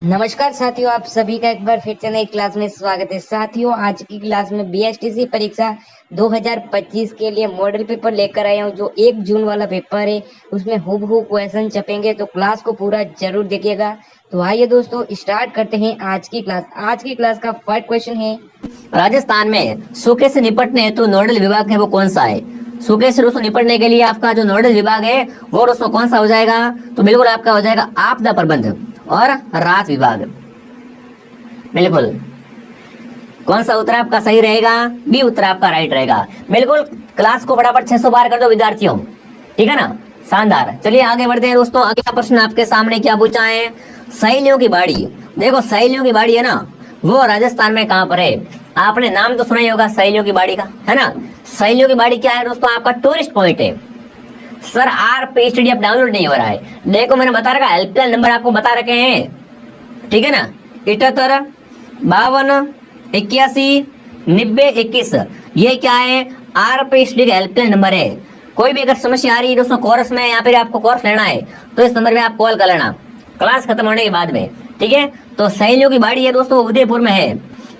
नमस्कार साथियों, आप सभी का एक बार फिर से नई क्लास में स्वागत है। साथियों, आज की क्लास में बीएसटीसी परीक्षा 2025 के लिए मॉडल पेपर लेकर आया हूं, जो 1 जून वाला पेपर है। उसमें हूबहू क्वेश्चन छपेंगे, तो क्लास को पूरा जरूर देखिएगा। तो आइए दोस्तों, स्टार्ट करते हैं आज की क्लास। आज की क्लास का फर्स्ट क्वेश्चन है, राजस्थान में सूखे से निपटने हेतु नोडल विभाग है वो कौन सा है। सूखे से दोस्तों निपटने के लिए आपका जो नोडल विभाग है वो दोस्तों कौन सा हो जाएगा, तो बिल्कुल आपका हो जाएगा आपदा प्रबंध और राहत विभाग। बिल्कुल कौन सा उत्तर आपका सही रहेगा, बी उत्तर आपका राइट रहेगा। बिल्कुल क्लास को फटाफट 600 बार कर दो विद्यार्थियों, ठीक है ना। शानदार। चलिए आगे बढ़ते हैं दोस्तों। अगला प्रश्न आपके सामने क्या पूछा है, सहेलियों की बाड़ी। देखो सहेलियों की बाड़ी है ना, वो राजस्थान में कहां पर है। आपने नाम तो सुना ही होगा सहेलियों की बाड़ी का, है ना। सहेलियों की बाड़ी क्या है दोस्तों, आपका टूरिस्ट पॉइंट है। सर RP डाउनलोड नहीं हो रहा है। देखो मैंने बता रखा, हेल्पलाइन नंबर आपको बता रखे हैं, ठीक है ना। 78 52 81 90 21, ये क्या है, RP का हेल्पलाइन नंबर है। कोई भी अगर समस्या आ रही है दोस्तों कोर्स में, या फिर आपको कोर्स लेना है, तो इस नंबर पे आप कॉल कर लेना क्लास खत्म होने के बाद में, ठीक है। तो सहेलियों की बाड़ी है दोस्तों, उदयपुर में है।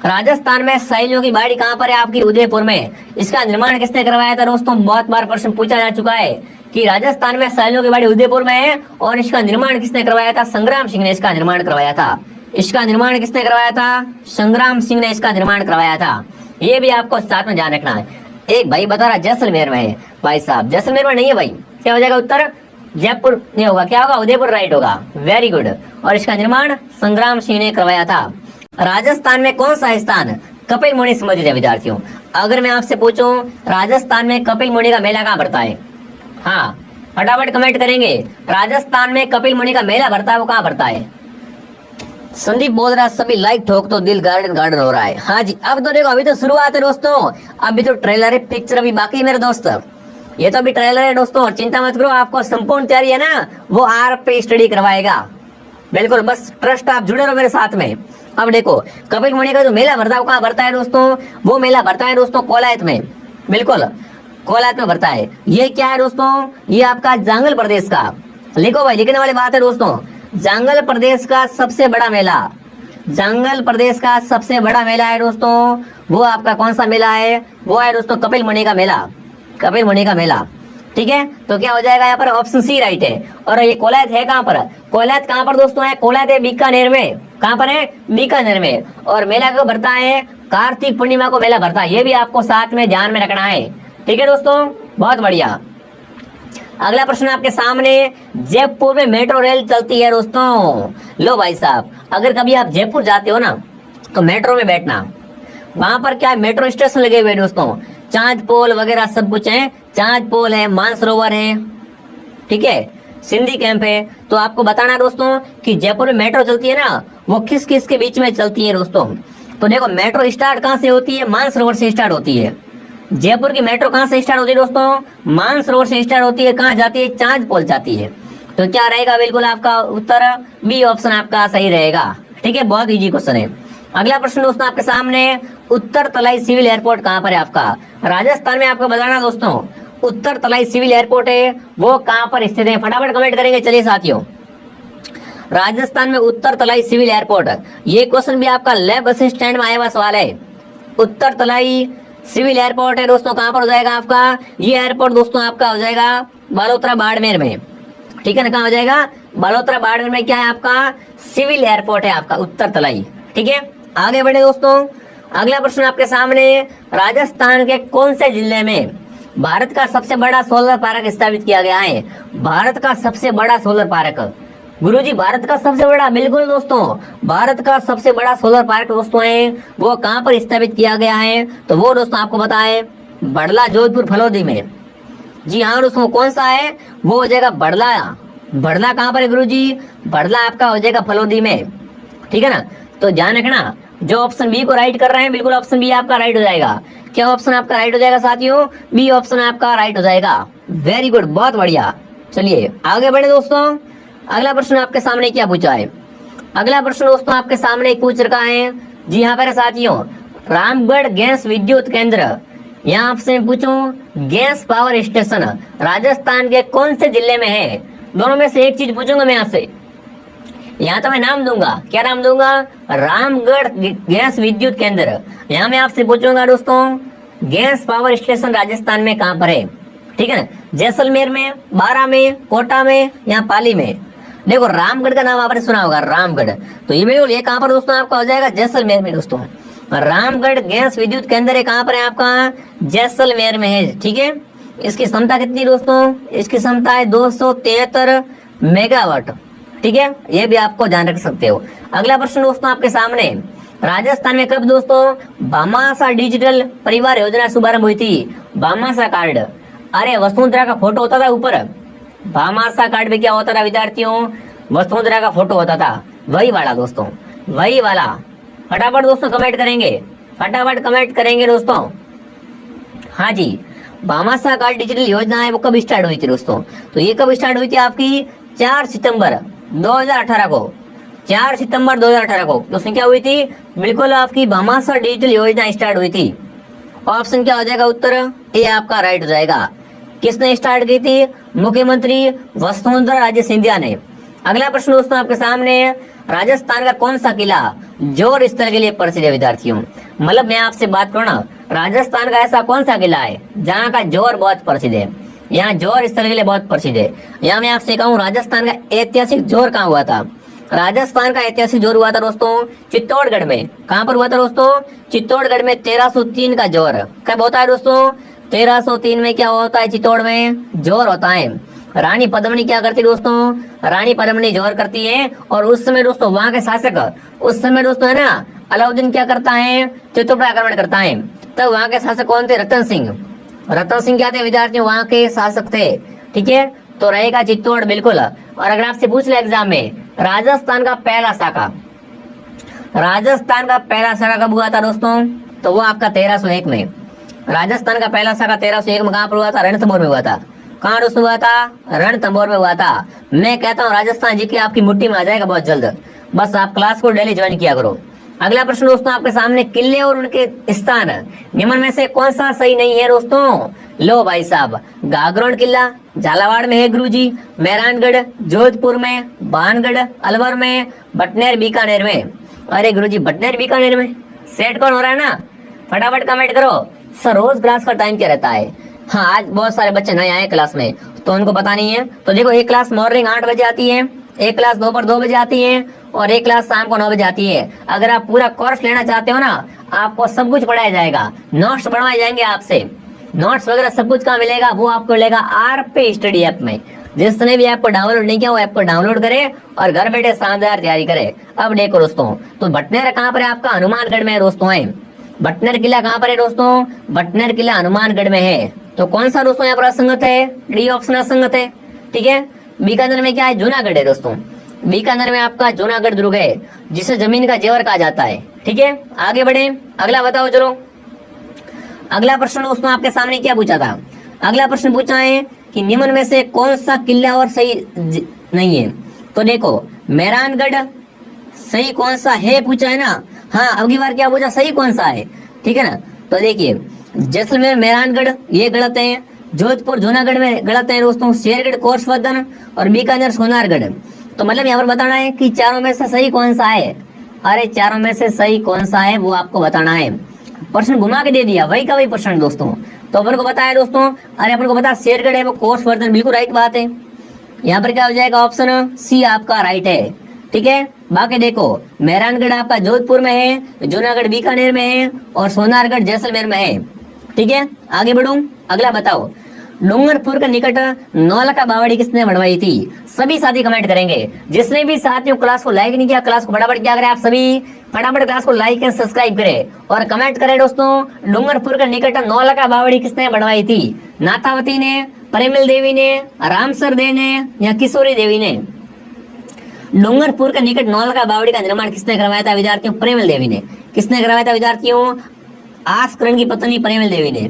राजस्थान में सहेलियों की बाड़ी कहां पर है, आपकी उदयपुर में। इसका निर्माण किसने करवाया था दोस्तों, बहुत बार प्रश्न पूछा जा चुका है कि राजस्थान में सहेलियों की बाड़ी उदयपुर में है, और इसका निर्माण किसने करवाया था, संग्राम सिंह ने इसका निर्माण करवाया था। इसका निर्माण किसने करवाया था, संग्राम सिंह ने इसका निर्माण करवाया था। ये भी आपको साथ में ध्यान रखना है। एक भाई बता रहा जैसलमेर में है, भाई साहब जैसलमेर में नहीं है भाई, क्या हो जाएगा उत्तर, जयपुर नहीं होगा, क्या होगा, उदयपुर राइट होगा। Very good. और इसका निर्माण संग्राम सिंह ने करवाया था। राजस्थान में कौन सा स्थान कपिल मुनि से संबंधित है विद्यार्थियों। अगर मैं आपसे पूछूं राजस्थान में कपिल मुनि का मेला कहाँ भरता है, हाँ फटाफट कमेंट करेंगे। राजस्थान में कपिल मुनि का मेला भरता है, वो कहाँ भरता है। संदीप बोल रहा है सभी लाइक ठोक तो दिल गार्डन गार्डन हो रहा है। हाँ जी, अब तो देखो अभी तो शुरुआत है दोस्तों, अभी तो ट्रेलर है, पिक्चर अभी बाकी है मेरे दोस्त। ये तो अभी ट्रेलर है दोस्तों, चिंता मत करो, आपको संपूर्ण तैयारी है ना वो RP स्टडी करवाएगा। बिल्कुल बस ट्रस्ट, आप जुड़े रहो मेरे साथ में। अब देखो कपिल मुनि का जो मेला भरता है वो कहाँ भरता है दोस्तों, वो मेला भरता है दोस्तों कोलायत में। बिल्कुल कोलायत में भरता है। ये क्या है दोस्तों, ये आपका जांगल प्रदेश का, लिखो भाई लिखने वाली बात है दोस्तों, जांगल प्रदेश का सबसे बड़ा मेला, जांगल प्रदेश का सबसे बड़ा मेला है दोस्तों, वो आपका कौन सा मेला है, वो है दोस्तों कपिल मुनि का मेला, कपिल मुनि का मेला, ठीक है। तो क्या हो जाएगा यहाँ पर, ऑप्शन सी राइट है। और ये कोलायत है कहाँ पर, कोलायत कहाँ पर दोस्तों है, कोलायत है बीकानेर में। कहाँ पर है, बीकानेर में। और मेला कब भरता है, कार्तिक पूर्णिमा को मेला भरता है। ये भी आपको साथ में ध्यान में रखना है, ठीक है दोस्तों, बहुत बढ़िया। अगला प्रश्न आपके सामने, जयपुर में मेट्रो रेल चलती है दोस्तों। लो भाई साहब, अगर कभी आप जयपुर जाते हो ना, तो मेट्रो में बैठना। वहां पर क्या है, मेट्रो स्टेशन लगे हुए दोस्तों, चांद पोल वगैरह सब कुछ है। चांद पोल है, मानसरोवर है, ठीक है, सिंधी कैंप है। तो आपको बताना दोस्तों कि जयपुर में मेट्रो चलती है ना, वो किस किस के बीच में चलती है दोस्तों। तो देखो मेट्रो स्टार्ट कहाँ से होती है, मानसरोवर से स्टार्ट होती है। जयपुर की मेट्रो कहाँ से स्टार्ट होती है दोस्तों, मानसरोवर से स्टार्ट होती है। कहाँ जाती है, चांद पोल जाती है। तो क्या रहेगा, बिल्कुल आपका उत्तर बी ऑप्शन आपका सही रहेगा, ठीक है, बहुत इजी क्वेश्चन है। अगला प्रश्न दोस्तों आपके सामने, उत्तर तलाई सिविल एयरपोर्ट कहाँ पर है आपका, राजस्थान में। आपको बताना दोस्तों उत्तर तलाई सिविल एयरपोर्ट है वो कहाँ पर स्थित है, फटाफट कमेंट करेंगे। चलिए साथियों, राजस्थान में उत्तर तलाई सिविल एयरपोर्ट, ये क्वेश्चन भी आपका लैब असिस्टेंट में आया हुआ सवाल है। उत्तर तलाई सिविल एयरपोर्ट है दोस्तों, कहाँ पर हो जाएगा आपका, ये एयरपोर्ट दोस्तों आपका हो जाएगा बालोतरा बाड़मेर में, ठीक है ना। कहाँ हो जाएगा, बालोतरा बाड़मेर में क्या है आपका, सिविल एयरपोर्ट है आपका उत्तर तलाई, ठीक है। आगे बढ़े दोस्तों, अगला प्रश्न आपके सामने, राजस्थान के कौन से जिले में भारत का सबसे बड़ा सोलर पार्क स्थापित किया गया है। भारत का सबसे बड़ा सोलर पार्क, गुरुजी भारत का सबसे बड़ा, बिल्कुल दोस्तों भारत का सबसे बड़ा सोलर पार्क दोस्तों है वो कहाँ पर स्थापित किया गया है, तो वो दोस्तों आपको पता है बड़ला जोधपुर फलोदी में। जी हाँ दोस्तों, कौन सा है, वो हो जाएगा बड़ला। बड़ला कहाँ पर है गुरुजी, बड़ला आपका हो जाएगा फलोदी में, ठीक है ना। तो ध्यान रखना, जो ऑप्शन बी को राइट कर रहे हैं, बिल्कुल ऑप्शन बी आपका राइट हो जाएगा। क्या ऑप्शन आपका राइट हो जाएगा साथियों, बी ऑप्शन आपका राइट हो जाएगा। वेरी गुड, बहुत बढ़िया। चलिए आगे बढ़े दोस्तों, अगला प्रश्न आपके सामने क्या पूछा है। अगला प्रश्न दोस्तों आपके सामने पूछ रखा है, जी हाँ मेरे साथियों, रामगढ़ गैस विद्युत केंद्र, यहाँ आपसे पूछूं गैस पावर स्टेशन राजस्थान के कौन से जिले में है। दोनों में से एक चीज पूछूंगा मैं आपसे, यहाँ तो मैं नाम दूंगा, क्या नाम दूंगा, रामगढ़ गैस विद्युत केंद्र। यहाँ मैं आपसे पूछूंगा दोस्तों, गैस पावर स्टेशन राजस्थान में कहाँ पर है, ठीक है ना, जैसलमेर में, बारा में, कोटा में या पाली में। देखो रामगढ़ का नाम आपने सुना होगा, रामगढ़, तो ये बिल्कुल ये कहाँ पर दोस्तों आपका हो जाएगा, जैसलमेर में दोस्तों। रामगढ़ गैस विद्युत केंद्र है कहाँ पर है आपका, जैसलमेर में है, ठीक है। इसकी क्षमता कितनी दोस्तों, इसकी क्षमता है 273 मेगावाट, ठीक है, ये भी आपको ध्यान रख सकते हो। अगला प्रश्न दोस्तों आपके सामने, राजस्थान में कब दोस्तों भामाशाह डिजिटल परिवार योजना शुभारंभ हुई थी। भामाशाह कार्ड, अरे वसुंधरा का फोटो होता था ऊपर, भामाशाह कार्ड में क्या होता था विद्यार्थियों, वसुंधरा का फोटो होता था, वही वाला दोस्तों, वही वाला। फटाफट दोस्तों कमेंट करेंगे, फटाफट कमेंट करेंगे दोस्तों। हाँ जी, भामाशाह कार्ड डिजिटल योजना है वो कब स्टार्ट हुई थी दोस्तों, तो ये कब स्टार्ट हुई थी आपकी 4 सितंबर 2018 को, 4 सितंबर 2018 को उसमें क्या हुई थी, बिल्कुल आपकी भामाशाह डिजिटल योजना स्टार्ट हुई थी। ऑप्शन क्या हो जाएगा उत्तर, ये आपका राइट हो जाएगा। किसने स्टार्ट की थी, मुख्यमंत्री वसुंधरा राजे सिंधिया ने। अगला प्रश्न दोस्तों आपके सामने, राजस्थान का कौन सा किला जोर स्थल के लिए प्रसिद्ध है विद्यार्थियों। मतलब मैं आपसे बात करूँ ना, राजस्थान का ऐसा कौन सा किला है जहाँ का जोर बहुत प्रसिद्ध है, यहाँ जोर स्थल के लिए बहुत प्रसिद्ध है। यहाँ मैं आपसे कहूँ राजस्थान का ऐतिहासिक जोर कहाँ हुआ था, राजस्थान का ऐतिहासिक जोर हुआ था दोस्तों चित्तौड़गढ़ में। कहाँ पर हुआ था दोस्तों, चित्तौड़गढ़ में 1303 का जोर कब होता है दोस्तों, 1303 में क्या होता है, चित्तौड़ में जोर होता है। रानी पद्मिनी क्या करती है दोस्तों, रानी पद्मिनी जोर करती है। और उस समय दोस्तों वहां के शासक, उस समय दोस्तों है ना, अलाउद्दीन क्या करता है, चित्तौड़ पर आक्रमण करता है। तब वहां के शासक कौन थे, रतन सिंह। रतन सिंह क्या थे विद्यार्थियों, वहां के शासक थे, ठीक है, तो रहेगा चित्तौड़ बिल्कुल। और अगर आपसे पूछ ले एग्जाम में, राजस्थान का पहला शाखा, राजस्थान का पहला शाखा कब हुआ था दोस्तों, तो वो आपका 1301 में। राजस्थान का पहला शाखा 1301 में कहाँ पर हुआ था, रणथंभौर में हुआ था। कहाँ दोस्तों हुआ था, रणथंभौर में हुआ था। मैं कहता हूँ राजस्थान जी की आपकी मुट्ठी में आ जाएगा बहुत जल्द, बस आप क्लास को डेली ज्वाइन किया करो। अगला प्रश्न दोस्तों आपके सामने, किले और उनके स्थान निम्न में से कौन सा सही नहीं है दोस्तों। लो भाई साहब, गागरोन किला झालावाड़ में है गुरुजी, मेहरानगढ़ जोधपुर में, भानगढ़ अलवर में, बटनेर बीकानेर में। अरे गुरुजी बटनेर बीकानेर में, सेट कौन हो रहा है ना, फटाफट कमेंट करो। सर रोज क्लास का टाइम क्या रहता है, हाँ आज बहुत सारे बच्चे नए आए क्लास में तो उनको पता नहीं है। तो देखो एक क्लास मॉर्निंग 8 बजे आती है, एक क्लास दोपहर 2 बजे आती है और एक क्लास शाम को 9 बजे आती है। अगर आप पूरा कोर्स लेना चाहते हो ना, आपको सब कुछ पढ़ाया जाएगा, नोट्स बनवाए जाएंगे आपसे, नोट्स वगैरह सब कुछ कहाँ मिलेगा, वो आपको मिलेगा आरपी स्टडी ऐप में। जिसने भी ऐप को डाउनलोड नहीं किया वो ऐप को डाउनलोड करे और घर बैठे शानदार तैयारी करे। अब देखो दोस्तों, तो बटनेर कहाँ पर है आपका, हनुमानगढ़ में है दोस्तों है। बटनेर किला कहाँ पर है दोस्तों, बटनेर किला हनुमानगढ़ में है। तो कौन सा दोस्तों यहाँ पर असंगत है, डी ऑप्शन असंगत है, ठीक है। बीकानेर में क्या है, जूनागढ़ है दोस्तों, बीकानेर में आपका जूनागढ़ दुर्ग है जिसे जमीन का जेवर कहा जाता है, ठीक है। आगे बढ़े, अगला बताओ चलो। अगला प्रश्न दोस्तों आपके सामने क्या पूछा था, अगला प्रश्न पूछा है कि निम्न में से कौन सा किला और सही नहीं है। तो देखो मेहरानगढ़ सही कौन सा है पूछा है ना, हाँ अगली बार क्या पूछा, सही कौन सा है, ठीक है ना। तो देखिए जैसलमेर मेहरानगढ़ ये गलत है, जोधपुर जूनागढ़ में गलत है दोस्तों, शेरगढ़ कोर्सवर्धन और बीकानेर सोनारगढ़। तो मतलब यहाँ पर बताना है कि चारों में से सही कौन सा है। अरे चारों में से सही कौन सा है वो आपको बताना है। प्रश्न घुमा के दे दिया, वही का वही प्रश्न दोस्तों। तो अपन को पता है दोस्तों, अरे अपन को पता शेरगढ़ है वो कोर्सवर्धन, बिल्कुल राइट बात है। यहाँ पर क्या हो जाएगा, ऑप्शन सी आपका राइट है, ठीक है। बाकी देखो मेहरानगढ़ आपका जोधपुर में है, जूनागढ़ बीकानेर में है और सोनारगढ़ जैसलमेर में है, ठीक है। आगे बढ़ूं, अगला बताओ, डूंगरपुर के निकट नौलखा बावड़ी किसने बनवाई थी। सभी साथी कमेंट करेंगे, जिसने भी साथियों क्लास को लाइक नहीं किया, क्लास को फटाफट क्या करें, आप सभी फटाफट क्लास को लाइक एंड सब्सक्राइब करें और कमेंट करें दोस्तों। डूंगरपुर के निकट नौलखा बावड़ी किसने बनवाई थी, नाथावती ने, परिमल देवी ने, रामसर दे ने या किशोरी देवी ने। डूंगरपुर के निकट नौलखा बावड़ी का निर्माण किसने करवाया था विद्यार्थियों, परिमल देवी ने। किसने करवाया था विद्यार्थियों, आस्करण की पत्नी परिमल देवी ने।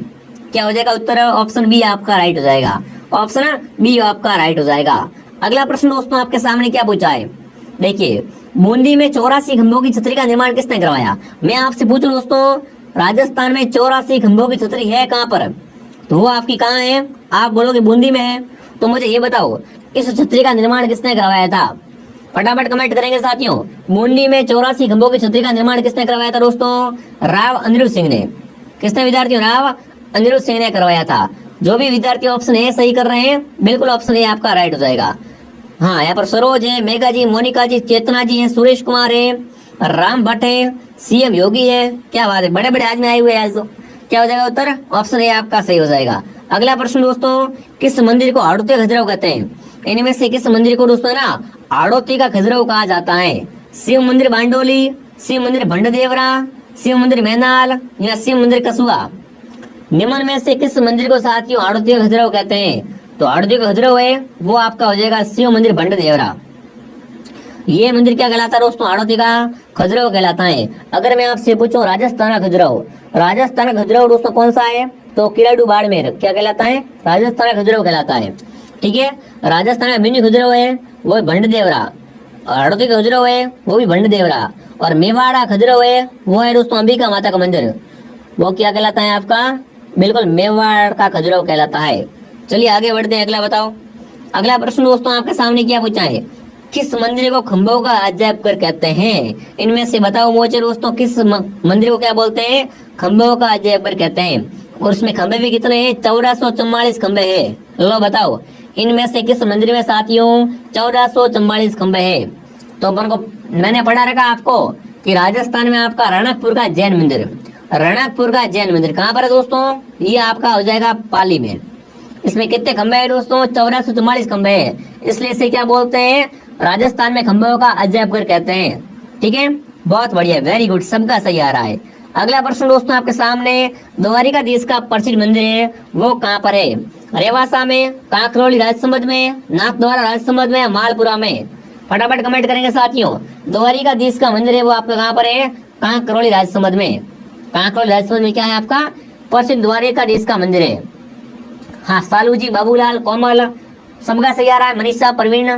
क्या हो जाएगा उत्तर, ऑप्शन बी आपका राइट हो जाएगा, ऑप्शन बी आपका राइट हो जाएगा। अगला प्रश्न दोस्तों आपके सामने क्या पूछा है, देखिए बूंदी में 84 खंभों की छतरी का निर्माण किसने करवाया। मैं आपसे पूछूं दोस्तों, राजस्थान में 84 खंभों की छतरी है कहाँ पर, तो वो आपकी कहाँ है, आप बोलोगे बूंदी में है। तो मुझे ये बताओ इस छतरी का निर्माण किसने करवाया था। फटाफट कमेंट करेंगे साथियों। मुंडी में 84 खंभों की छतरी का निर्माण किसने करवाया था दोस्तों? राव अनिरुद्ध सिंह ने। किसने विद्यार्थियों? राव अनिरुद्ध सिंह ने करवाया था। जो भी विद्यार्थी ऑप्शन ए सही कर रहे हैं, बिल्कुल ऑप्शन ए आपका राइट हो जाएगा। हाँ, यहाँ पर सरोज है, मेघा जी, मोनिका जी, चेतना जी है, सुरेश कुमार है, राम भट्ट है, सीएम योगी है। क्या बात है, बड़े बड़े आदमी आए हुए हैं आज तो। क्या हो जाएगा उत्तर? ऑप्शन ए आपका सही हो जाएगा। अगला प्रश्न दोस्तों, किस मंदिर को आड़ोती का खजुराहो कहते हैं? इनमें से किस मंदिर को दोस्तों ना आड़ोती का खजुराहो कहा जाता है? शिव मंदिर बांडोली, शिव मंदिर भंडदेवरा, शिव मंदिर मैनाल या शिव मंदिर कसुआ? निम्न में से किस मंदिर को साथियों आड़ोती का खजुराहो कहते हैं? तो आड़ोती का खजुराहो है वो आपका हो जाएगा शिव मंदिर भंडदेवरा। ये मंदिर क्या कहलाता है दोस्तों? आड़ोती का खजुराहो कहलाता है। अगर मैं आपसे पूछूं राजस्थान का खजुराहो, राजस्थान का खजुराहो दोस्तों कौन सा है? तो किलाडू बाड़मेर क्या कहलाता है? राजस्थान का खजुराहो कहलाता है। ठीक है, राजस्थान का मिनी खजुराहो है वो भंडदेवरा, आड़ोती का खजुराहो है वो भी भंडदेवरा, और मेवाड़ा खजुराहो है वो है दोस्तों अंबिका माता का मंदिर। वो क्या कहलाता है आपका? बिल्कुल मेवाड़ का खजुराहो कहलाता है। चलिए आगे बढ़ते हैं, अगला बताओ। अगला प्रश्न दोस्तों आपके सामने क्या पूछा है? किस मंदिर को खंभों का अजायब घर कहते हैं? इनमें से बताओ मुझे दोस्तों, किस मंदिर को क्या बोलते हैं? खंभों का अजायब घर कहते हैं। और उसमें खंभे भी कितने हैं? 1444 खंभे हैं। लो बताओ, इनमें से किस मंदिर में साथियों 1444 खंभे हैं? तो अपन को मैंने पढ़ा रखा आपको कि राजस्थान में आपका रणकपुर का जैन मंदिर, रणकपुर का जैन मंदिर कहाँ पर है दोस्तों? ये आपका हो जाएगा पाली में। इसमें कितने खंभे हैं दोस्तों? 1444 खंभे हैं, इसलिए इसे क्या बोलते हैं? राजस्थान में खंभों का अजायब घर कहते हैं। ठीक है, बहुत बढ़िया, वेरी गुड, सबका सही आ रहा है। अगला प्रश्न दोस्तों आपके सामने, द्वारिकाधीश का प्रसिद्ध मंदिर है वो कहाँ पर है? रेवासा में, कांकरोली राजसमंद में, नाथद्वारा राजसमंद में, मालपुरा में? फटाफट कमेंट करेंगे साथियों। द्वारिकाधीश का मंदिर है वो आपका कहाँ पर है? कांकरोली राजसमंद में। कांकरोली राजसमंद में क्या है आपका? प्रसिद्ध द्वारिकाधीश का मंदिर है। हाँ, सालू जी, बाबूलाल, कोमल, सबका सही आ रहा है। मनीषा, प्रवीण,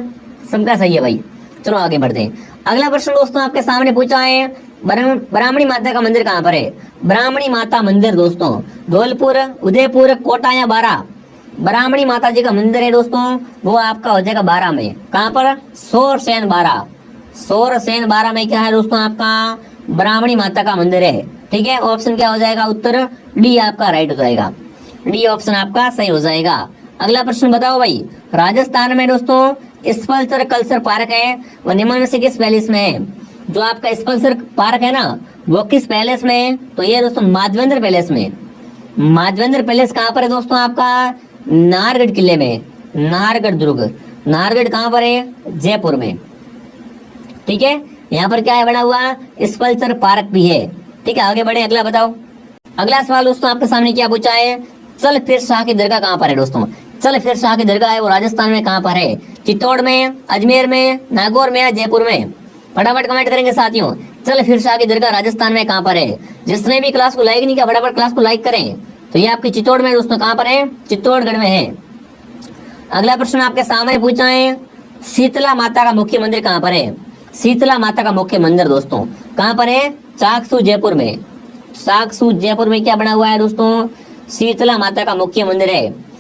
सबका सही है भाई। चलो आगे बढ़ते हैं। अगला प्रश्न दोस्तों आपके सामने पूछा है, ब्राह्मणी माता का मंदिर कहाँ पर है? ब्राह्मणी माता मंदिर दोस्तों धौलपुर, उदयपुर, कोटा या बारा? ब्राह्मणी माता जी का मंदिर है दोस्तों वो आपका हो जाएगा बारा में। कहाँ पर? सोरसेन बारा। सोरसेन बारा में क्या है दोस्तों? आपका ब्राह्मणी माता का मंदिर है। ठीक है, ऑप्शन क्या हो जाएगा? उत्तर डी आपका राइट हो जाएगा। डी ऑप्शन आपका सही हो जाएगा। अगला प्रश्न बताओ भाई, राजस्थान में दोस्तों स्पल्चर कल्चर पार्क है वो निम्न में से किस पैलेस में है? जो आपका स्पल्चर पार्क है ना वो किस पैलेस में है? तो ये दोस्तों माधवेंद्र पैलेस में। माधवेंद्र पैलेस कहाँ पर है दोस्तों? आपका नाहरगढ़ किले में, नाहरगढ़ दुर्ग। नाहरगढ़ कहाँ पर है? जयपुर में। ठीक है, यहाँ पर क्या है बना हुआ? स्पल्चर पार्क भी है। ठीक है, आगे बढ़े, अगला बताओ। अगला सवाल दोस्तों आपके सामने क्या पूछा है? चल फिर शाह की दरगाह कहाँ पर है दोस्तों? चल फिर शाह की दरगाह है वो राजस्थान में कहाँ पर है? चित्तौड़ में, अजमेर में, नागौर में या जयपुर में? फटाफट कमेंट करेंगे साथियों। चल फिर शाह की दरगाह राजस्थान में कहाँ पर है? जिसने भी क्लास को लाइक नहीं किया फटाफट क्लास को लाइक करें। तो ये आपकी चित्तौड़ में दोस्तों। कहाँ पर है? चित्तौड़गढ़ में है। अगला प्रश्न आपके सामने पूछा है, शीतला माता का मुख्य मंदिर कहाँ पर है? शीतला माता का मुख्य मंदिर दोस्तों कहाँ पर है? चाकसू जयपुर में। चाकसू जयपुर में क्या बना हुआ है दोस्तों? शीतला माता का मुख्य मंदिर है।